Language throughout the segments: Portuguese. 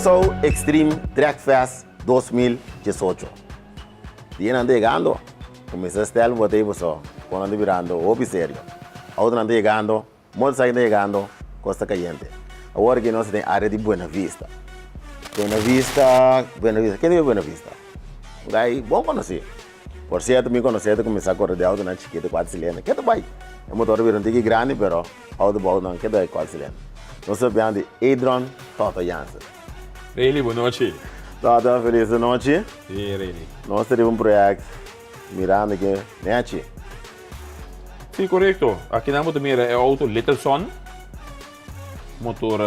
Curaçao Extreme Drag Fest 2018. Dia não chegando, começa a estar o tempo só, quando ando virando, o sério. Outro não chegando, muito sai chegando, Costa Caliente. Agora que nós temos a área de Buena Vista. Buena Vista, quem é Buena Vista? Um lugar bom conhecer. Por certo, me conhecer, começar a correr de auto na chiquita 4 cilindros. Que é bem. É um motor virante grande, mas auto bom não, que é 4 cilindros. Nós sabemos de Adron Toto Jansen. Really, boa noite. Toto, feliz noite. Sim, really. Nós temos projeto mirando aqui, né, Chi? Sim, correto. Aqui na moto mira é o auto Little Son. Motor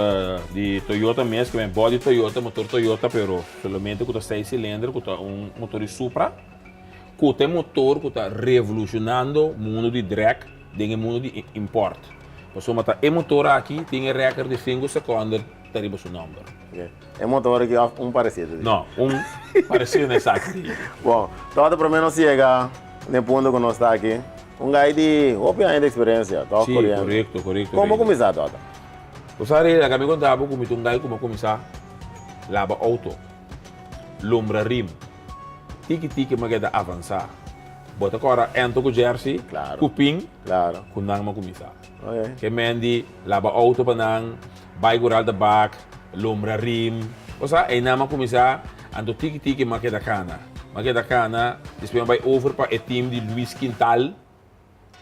de Toyota mesmo, que é body Toyota, motor Toyota, pero somente com 6 cilindros, com motor de Supra. Com tem motor que está revolucionando o mundo de drag, o mundo de import. Então, o motor aqui tem recorde de 5 segundos, terrível seu número. Okay. É motor que é parecido. Não, parecido nessa aqui. Bom, Toto, para mim não chega no ponto que nós está aqui. Guy de opinião de experiência, Sim, correto. Como começar, Toto? Você sabe, a minha contava como um guy como começar lava auto, lombra rim, tiki mas que avançar. Bota agora entro com jersey, claro. Cupim, claro, com nang começar. Okay. Que mendi lava auto para nang, vai guardar da back, lombra rim. Você aí nama começar, ando tiki mas que da cana, depois vai over para o time de Luis Quintal.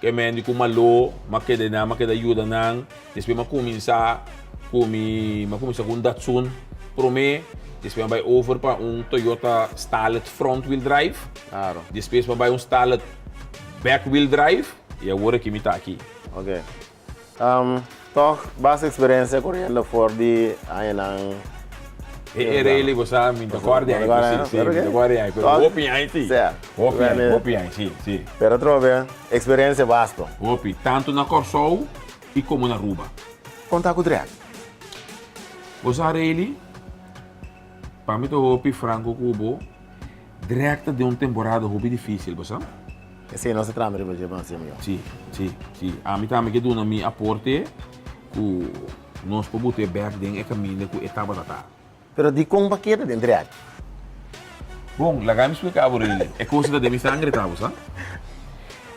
Que mendi com malo, mas que da ajuda nang, depois mas começar com Datsun, prome, depois vai over para Toyota Starlet front wheel drive, claro. Depois vai Starlet back wheel drive e agora que me está aqui. Ok. Toch, base experiência correndo for de ainang. Ele você me acorda aí, sim, me acorda aí, pero open aí sim. Open aí, sim. Pero trove, experiência vasto. Open, tanto na Corsol e como na Ruba. Conta com o drag. Você ele, para mim tô open franco cubo, direta de uma temporada hobby difícil, você? Sim, nós estamos de hoje, vamos meu. Sim. A mim também que dou na minha aporte, que nós podemos ter back dentro e caminho com etapa da tarde. Pero di kong bakit din drag. Bom, lá me explicar por ele. É coisa da minha sangue, tá, você?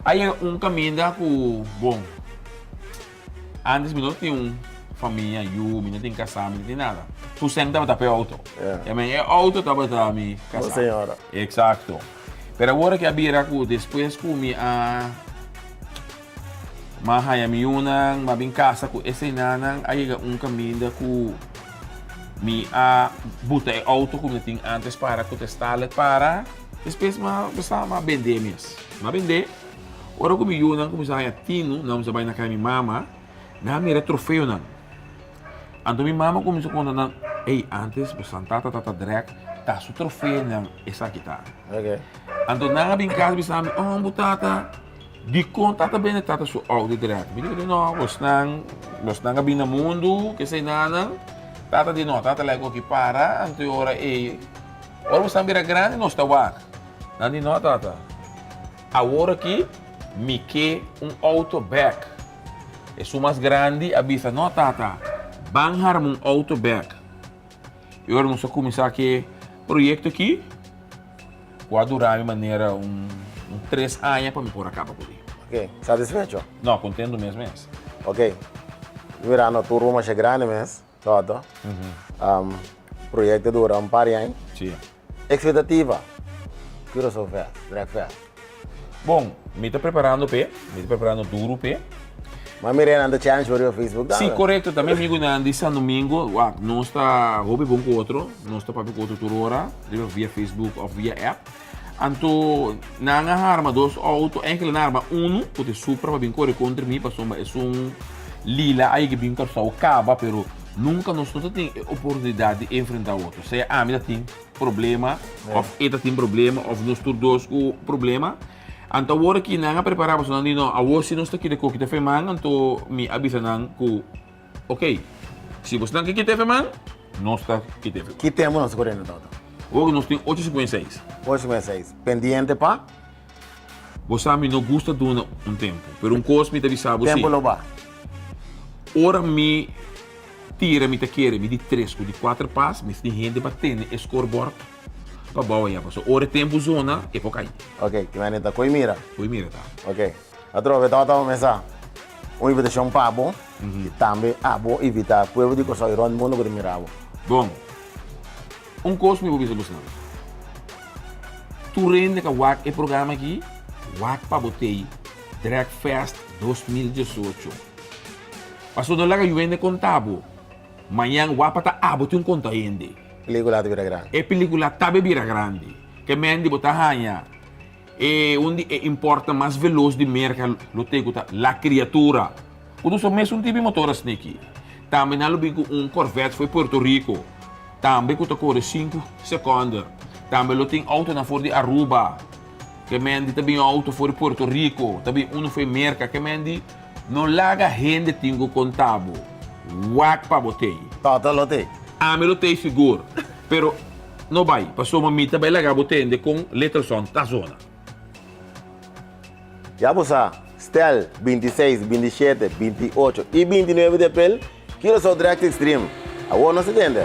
Aí caminho que, bom, antes me não tinha família, me não tinha casado, não tinha nada. Tu sempre estava tapando auto. É auto estava também casado. Senhora. Exato. Pero agora que a bira depois que me mahaya mi unang mabing casa ko ese nanang ay caminho que me buta e auto como tinha antes para contestar para depois basta vender mesmo. Vender. Ora como eu não começar a tino, não se vai na casa minha mama, na minha troféu não. Então minha mama começou a contar, antes basta tata drag, tá su troféu não essa aqui tá. Ok. Então na minha casa basta butata di conta bem tata su auto drag. Me digo não, basta na bina mundo que sei nada. Tata di no, tata lego aqui para, antes ora você vira grande, não está lá. Não di no, tata. Agora aqui, me que auto back. É o mais grande, avisa, não, tata. Banhar auto back. E agora nós vamos começar aqui, projeto aqui. Vou durar de maneira 3 anos para me pôr a capa por aí. Ok, satisfeito? Não, contento mesmo. Ok. Virar no turbo mais grande mesmo. Todo. Projeto dura par anos. Sim. Expectativa. Curaçao Fest, Drag Fest. Bom, me estou preparando duro, Mas me renda challenge por o Facebook. Sim, correto. Também amigo na disse domingo, não está hobby bom com outro, não está para com outro toda hora, via Facebook ou via app. Então, na arma dois auto, enkele na arma porque supra para bem correr contra mim, para é lila aí que bem o caba, pero nunca nós não tem oportunidade de enfrentar o outro. Se a minha tem problema, ou ele tem problema, ou nós todos com problema. Então agora que não preparamos não dino, agora se nós está aqui de coque de femang, então me avisa não que, ok, se você não quer que te femang, nós está aqui de femang. Que temos nós correndo todo? Hoje nós temos 8,56. 8,56. Pendiente pa? Você não gosta de um tempo, pero coisa me deve saber. Tempo não vai. Ora me tira, me querer, me de 3, de 4 passos, me tem gente batendo o scoreboard para boa já. So, hora tempo zona, é para cair. Ok, que maneta, coi mira. Oi, mira, tá. Ok. Atro, eu estava começar. Uma invitação para bom, e também a bom evitar, povo de coisa iron mundo que mirava. Bom, coisa me vou dizer você. Tu rende que o programa aqui, WAC para botei Drag Fest 2018. Passou do lado que eu vende contábil. Amanhã o WAC está botei conta ainda. Película de vira grande. É película tá bebida grande. Que mendi botar ranha. É onde importa mais veloz de merca lo tenho la criatura. Quando só mesmo tipo de motor aqui. Também não vi Corvette foi Porto Rico. Também que corre 5 segundos. Também tem auto na fora de Aruba. Que mendi também auto fora de Porto Rico. Também foi merca que mendi não larga gente tingo contábil. Wak para botei. Tá, lotei. Me lo tenho seguro. Pero não vai. Passou uma mita bem legal botende com letra som da zona. Já você, Stel 26, 27, 28 e 29 de abril, que eu sou Direct Extreme. Agora não se entende.